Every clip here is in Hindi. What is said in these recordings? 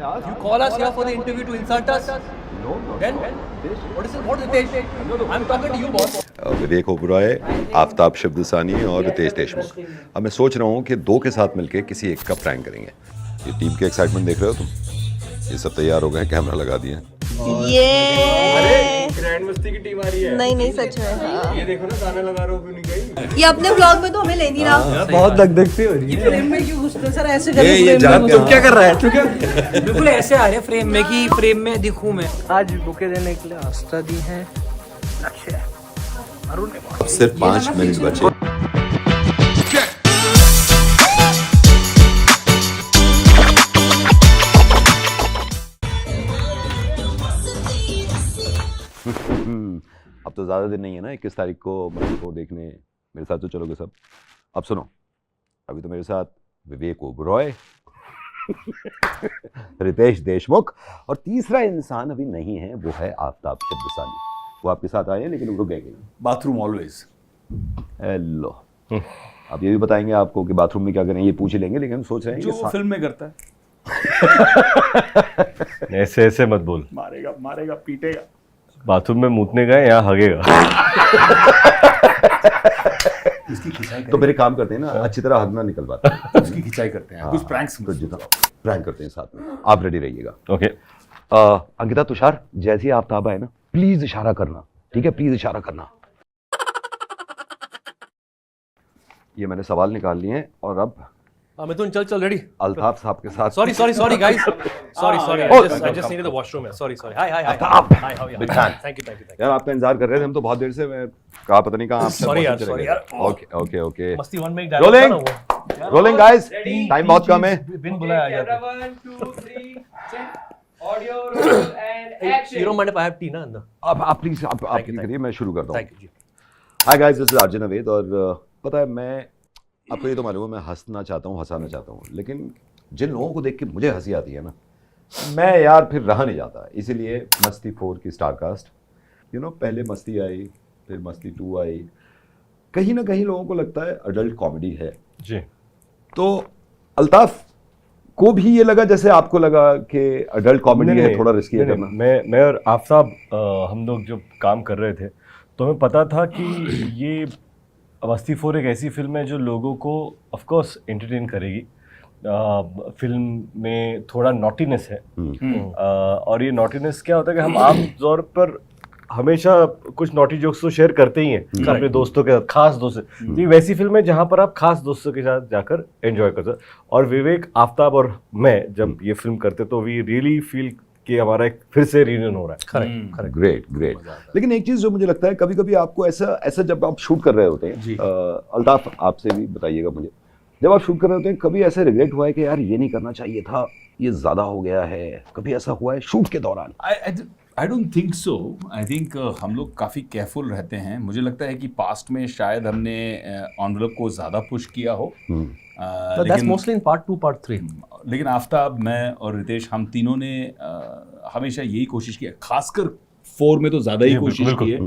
You call us here for the interview to insult us? No, Then what is it? What Ritesh? I'm talking to you, boss. Vivek Oberoi, Aftab Shivdasani और रितेश देशमुख। अब मैं सोच रहा हूँ कि दो के साथ मिलके किसी एक का प्रैंक करेंगे। ये टीम के एक्साइटमेंट देख रहे हो तुम? ये सब तैयार हो गए, कैमरा लगा दिए। ये ग्रैंड मस्ती की टीम आ रही है। नहीं सच में हाँ। ये देखो ना गाना लगा रहा हूँ नहीं ये अपने व्लॉग में तो हमें ले नहीं रहा। बहुत धक सी हो रही है। फ्रेम में क्यों घुसते हो सर? ऐसे ये जान तुम क्या कर रहा है? तू क्या बिल्कुल ऐसे आ रहे हैं फ्रेम में कि फ्रेम में दिखूं मैं। आज बुके देने के लिए आस्था दी है लक्ष्य अरुण ने। सिर्फ 5 मिनट बचे। अब तो ज़्यादा दिन नहीं है ना, 21 तारीख को को देखने मेरे साथ तो चलोगे सब। अब सुनो, अभी तो मेरे साथ विवेक ओबरॉय रितेश देशमुख और तीसरा इंसान अभी नहीं है, वो है आफ्ताब शिवदसानी। वो आपके साथ आए हैं लेकिन वो रुक गए। Bathroom always. हेलो, अब ये भी बताएंगे आपको कि बाथरूम में क्या करें, ये पूछ ही लेंगे, लेकिन हम सोच रहे हैं जो फिल्म में करता है। ऐसे ऐसे मत बोल। मारेगा मारेगा पीटेगा। बाथरूम में मूतने गए या हगेगा। उसकी खिंचाई तो मेरे काम करते हैं ना, अच्छी तरह हगना निकल पाता है। उसकी खिंचाई करते हैं। कुछ प्रैंक्स तो जितना प्रैंक करते हैं साथ में, आप रेडी रहिएगा। ओके। अंकिता, तुषार, जैसे ही आफ्ताब आए ना, प्लीज इशारा करना, ठीक है? प्लीज इशारा करना। ये मैंने सवाल निकाल लिए हैं और अब मिथुन चल रेडी। अल्ताफ साहब के साथ। Sorry guys. Sorry. I just needed the washroom. Sorry. Hi. Altaf, Hi, how are you? Big fan. Thank you. यार आपका इंतजार कर रहे थे हम तो बहुत देर से। मैं कहा पता नहीं कहाँ आपसे Sorry पहुंच यार, चले sorry गए। ओके मस्ती वन में रोलिंग गाइस, टाइम बहुत कम है। बिन बुलाया जाता है। 1 2 3 check audio roll and action. You don't mind if I have tea ना अंदर? आप प्लीज आप करिए, मैं शुरू करता हूँ। Thank you ji. Hi guys, this is Arjun Aved. और पता है, मैं आपको ये तो मालूम है मैं हंसना चाहता हूँ, हंसाना चाहता हूँ, लेकिन जिन लोगों को देख के मुझे हंसी आती है ना, मैं यार फिर रहा नहीं जाता। इसीलिए मस्ती 4 की स्टारकास्ट, पहले मस्ती आई, फिर मस्ती 2 आई। कहीं ना कहीं लोगों को लगता है अडल्ट कॉमेडी है जी। तो अल्ताफ को भी ये लगा जैसे आपको लगा कि अडल्ट कॉमेडी है, थोड़ा रिस्की है करना? मैं और आफ्ताब हम लोग जब काम कर रहे थे तो हमें पता था कि ये मस्ती 4 एक ऐसी फिल्म है जो लोगों को ऑफ कोर्स एंटरटेन करेगी। फिल्म में थोड़ा नॉटीनेस है। और ये नॉटीनेस क्या होता है कि हम आम तौर पर हमेशा कुछ नॉटी जोक्स तो शेयर करते ही हैं अपने दोस्तों के साथ, खास दोस्त। ये वैसी फिल्म है जहाँ पर आप खास दोस्तों के साथ जाकर एंजॉय करते हो। और विवेक, आफ्ताब और मैं जब ये फिल्म करते तो वी रियली फील कि हमारा एक फिर से रियूनियन हो रहा है। करेक्ट। ग्रेट। लेकिन एक चीज जो मुझे लगता है, कभी कभी आपको ऐसा जब आप शूट कर रहे होते हैं, अल्ताफ आपसे भी बताइएगा मुझे, जब आप शूट कर रहे होते हैं कभी ऐसे रिग्रेट हुआ है कि यार ये नहीं करना चाहिए था, ये ज्यादा हो गया है? कभी ऐसा हुआ है शूट के दौरान? I don't think so. I think हम लोग काफ़ी केयरफुल रहते हैं। मुझे लगता है कि पास्ट में शायद हमने एनवेलप को ज़्यादा पुश किया हो। That's mostly in part 2, part 3. लेकिन आफ्ताब, मैं और रितेश, हम तीनों ने हमेशा यही कोशिश की है, खासकर 4 में तो ज़्यादा ही कोशिश की है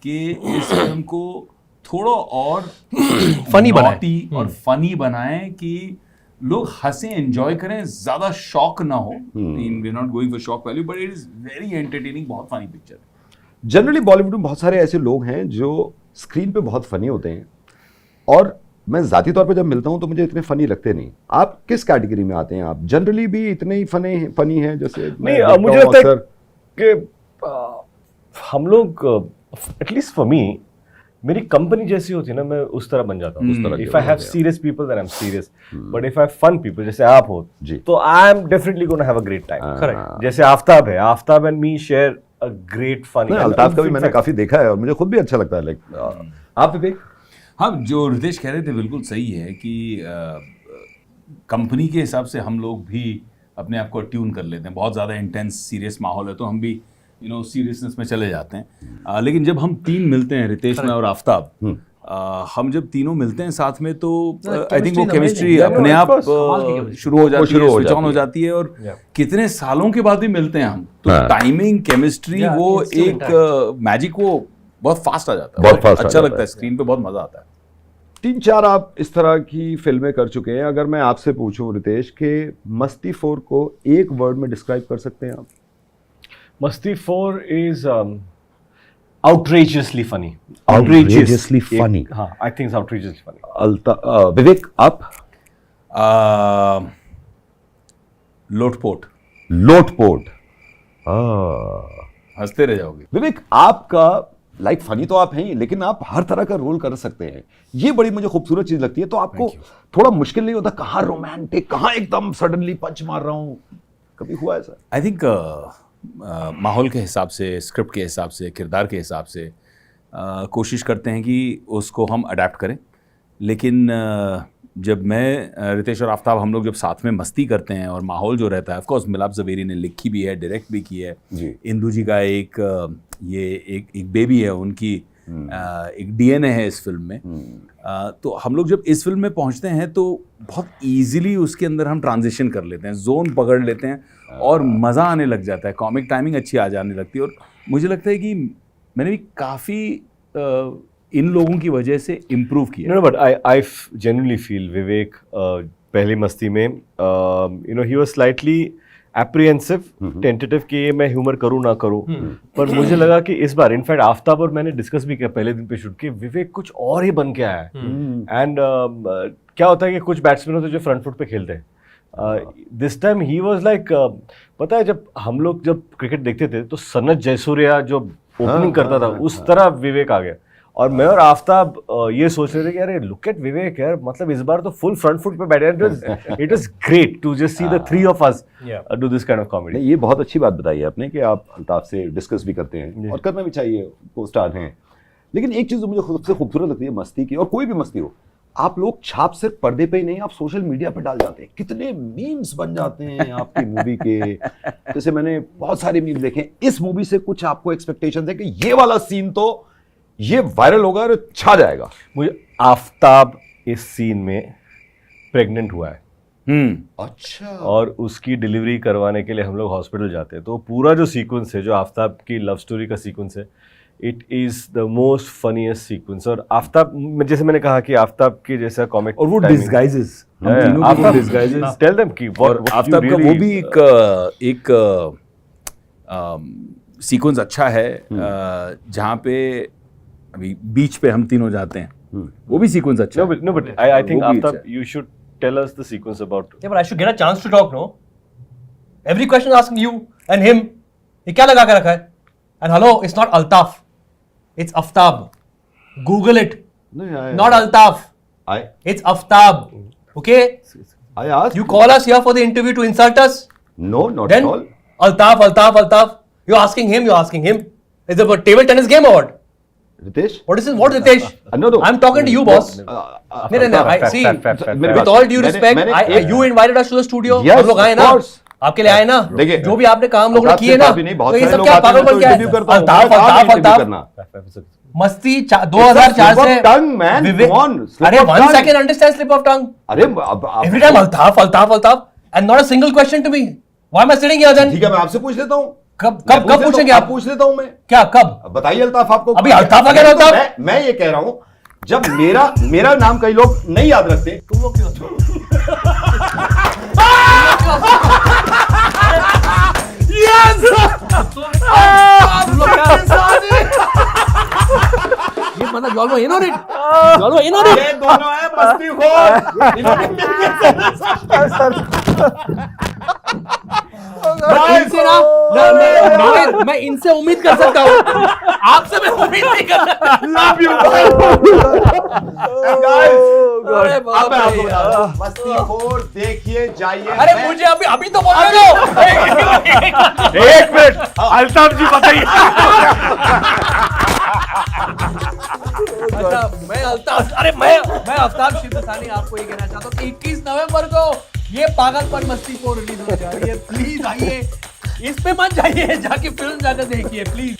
कि इस फिल्म को थोड़ा और फनी naughty और फनी बनाएं कि लोग हंसें, एंजॉय करें, ज़्यादा शॉक ना हो। We not going for shock value, but it is very entertaining, बहुत फनी पिक्चर है। जनरली बॉलीवुड में बहुत सारे ऐसे लोग हैं जो स्क्रीन पे बहुत फनी होते हैं, और मैं जाती तौर पे जब मिलता हूं तो मुझे इतने फनी लगते नहीं। आप किस कैटेगरी में आते हैं? आप जनरली भी इतने ही फनी हैं जैसे? नहीं, मुझे लगता है कि हम लोग, एटलीस्ट फॉर मी, मेरी कंपनी जैसी होती है ना, मैं उस तरह बन जाता हूँ। If I have serious people then I am serious, but if I have fun people जैसे आप हो तो I am definitely gonna have a great time. Correct. जैसे आफ्ताब है, Aftab and me share a great fun. Altaf का भी मैंने काफी देखा है और मुझे खुद भी अच्छा लगता है। लाइक आप विवेक? हाँ, जो रितेश कह रहे थे बिल्कुल सही है कि कंपनी के हिसाब से हम लोग भी अपने आप को ट्यून कर लेते हैं। बहुत ज़्यादा इंटेंस सीरियस माहौल है तो हम भी सीरियसनेस में चले जाते हैं। लेकिन जब हम तीन मिलते हैं, रितेश, मैं और आफ्ताब, हम जब तीनों मिलते हैं साथ में तो आई थिंक वो केमिस्ट्री अपने आप शुरू हो जाती है, स्विच ऑन हो जाती है। और कितने सालों के बाद भी मिलते हैं हम तो टाइमिंग, केमिस्ट्री, वो एक मैजिक, वो बहुत फास्ट आ जाता है, बहुत अच्छा लगता है, स्क्रीन पे बहुत मजा आता है। 3-4 आप इस तरह की फिल्में कर चुके हैं। अगर मैं आपसे पूछूं रितेश कि मस्ती 4 को एक वर्ड में डिस्क्राइब कर सकते हैं आप? मस्ती 4 is outrageously funny. Outrageously funny. हाँ, I think it's outrageously funny. विवेक आप? लोटपोट, लोटपोट। हंसते रह जाओगे। विवेक आपका लाइक फनी तो आप हैं ही, लेकिन आप हर तरह का रोल कर सकते हैं। ये बड़ी मुझे खूबसूरत चीज लगती है। तो आपको थोड़ा मुश्किल नहीं होता कहाँ रोमांटिक, कहाँ एकदम सडनली पंच मार रहा हूँ? कभी हुआ है सर? आई थिंक माहौल के हिसाब से, स्क्रिप्ट के हिसाब से, किरदार के हिसाब से कोशिश करते हैं कि उसको हम अडेप्ट करें। लेकिन जब मैं रितेश और आफ्ताब हम लोग जब साथ में मस्ती करते हैं और माहौल जो रहता है, ऑफ कोर्स मिलाप ज़वेरी ने लिखी भी है, डायरेक्ट भी की है जी। इंदू जी का एक बेबी है उनकी, एक डीएनए है इस फिल्म में। तो हम लोग जब इस फिल्म में पहुंचते हैं तो बहुत इजीली उसके अंदर हम ट्रांजिशन कर लेते हैं, जोन पकड़ लेते हैं और मज़ा आने लग जाता है, कॉमिक टाइमिंग अच्छी आ जाने लगती है। और मुझे लगता है कि मैंने भी काफ़ी इन लोगों की वजह से इम्प्रूव किया। No, but I genuinely feel विवेक पहली मस्ती में he was slightly apprehensive, tentative कि ये मैं ह्यूमर करूँ ना करूँ, पर मुझे लगा कि इस बार इनफैक्ट आफ्ताब और मैंने डिस्कस भी किया पहले दिन पे शूट कि विवेक कुछ और ही बन के आया है। एंड क्या होता है कि कुछ बैट्समैन होते हैं जो फ्रंट फुट पे खेलते हैं, this time he was like, पता है जब हम लोग जब क्रिकेट देखते थे तो सनत जयसूर्या जो ओपनिंग करता था उस तरह विवेक आ गया। और मैं और आफ्ताब ये सोच रहे थे कि अरे लुक एट विवेक यार, मतलब इस बार तो फुल फ्रंट फुट पे बैठे। It was great to just see the three of us do this kind of comedy. ये बहुत अच्छी बात बताई है आपने कि आप अल्ताफ से डिस्कस भी करते हैं और करना भी चाहिए, को स्टार हैं। लेकिन एक चीज़ जो मुझे सबसे खूबसूरत लगती है मस्ती की, और कोई भी मस्ती हो, आप लोग छाप सिर्फ पर्दे पे ही नहीं, आप सोशल मीडिया पे डाल जाते हैं। कितने मीम्स बन जाते हैं आपकी मूवी के। जैसे मैंने बहुत सारे मीम देखे। इस मूवी से कुछ आपको एक्सपेक्टेशन है कि ये वाला सीन तो ये वायरल होगा और छा जाएगा? मुझे आफ्ताब इस सीन में प्रेग्नेंट हुआ है। अच्छा। और उसकी डिलीवरी करवाने के लिए हम लोग हॉस्पिटल जाते हैं। तो पूरा जो सीक्वेंस है, जो आफ्ताब की लव स्टोरी का सीक्वेंस है, it is the most funniest sequence. और आफ्ताब, जैसे मैंने कहा कि आफ्ताब के जैसा कॉमिक, और वो डिस्गाइजेस, टेल देम कि और आफ्ताब का वो भी एक सीक्वेंस अच्छा है जहाँ पे अभी बीच पे हम तीनों जाते हैं, वो भी सीक्वेंस अच्छा है। No, but I think Aftab, you should tell us the sequence about. Yeah, but I should get a chance to talk, no? Every question asking you and him. ये क्या लगा के रखा है? And hello, it's not Altaf. It's Aftab. Google it. Not Altaf. It's Aftab. Okay? I asked. You call us here for the interview to insult us? No, not Then at all. Altaf. You're asking him. Is it a table tennis game or what? Ritesh? What is this? What Ritesh? No. I'm talking to you, boss. No. I see. With all due respect, you invited us to the studio. Yes, हम लोग आए ना, आपके लिए आए ना। देखिए, जो भी आपने काम लोगों ने किए ना, बहुत तो ये सारे सब लोग क्या आते हैं, पागलपन तो क्या है? interview करता हूं। अल्ताफ मस्ती 2004 से tongue, man. Come on, slip अरे of 1 tongue. second understand slip of tongue. अरे अब Every time Altaf and not a single question to me. Why am I sitting here then? ठीक है, मैं आपसे पूछ लेता हूँ। कब पूछेंगे आप? पूछ लेता हूँ मैं। क्या कब? अब बताइए अल्ताफ आपको। अभी अल्ताफ आ गया अल्ताफ? मैं ये कह रहा हूँ, जब मेरा नाम कई लोग नहीं याद रखते, तुम लोग क्यों? ये मतलब you all were in on it. ये दोनों है मस्तीखोर। इनसे ना मैं इनसे उम्मीद कर सकता हूँ, आपसे मैं उम्मीद नहीं कर सकता। Love you guys. अरे बाप रे यार। मस्तीखोर देखिए जाइए। अरे मुझे अभी तो बोलने दो। एक मिनट, अल्ताफ जी बताइए। अच्छा, मैं आफ्ताब शिवसानी आपको ये कहना चाहता हूँ कि 21 नवंबर को ये पागलपन मस्ती को रिलीज होने जा रही है। प्लीज आइए, इस पे मत जाइए, जाके फिल्म जाकर देखिए प्लीज।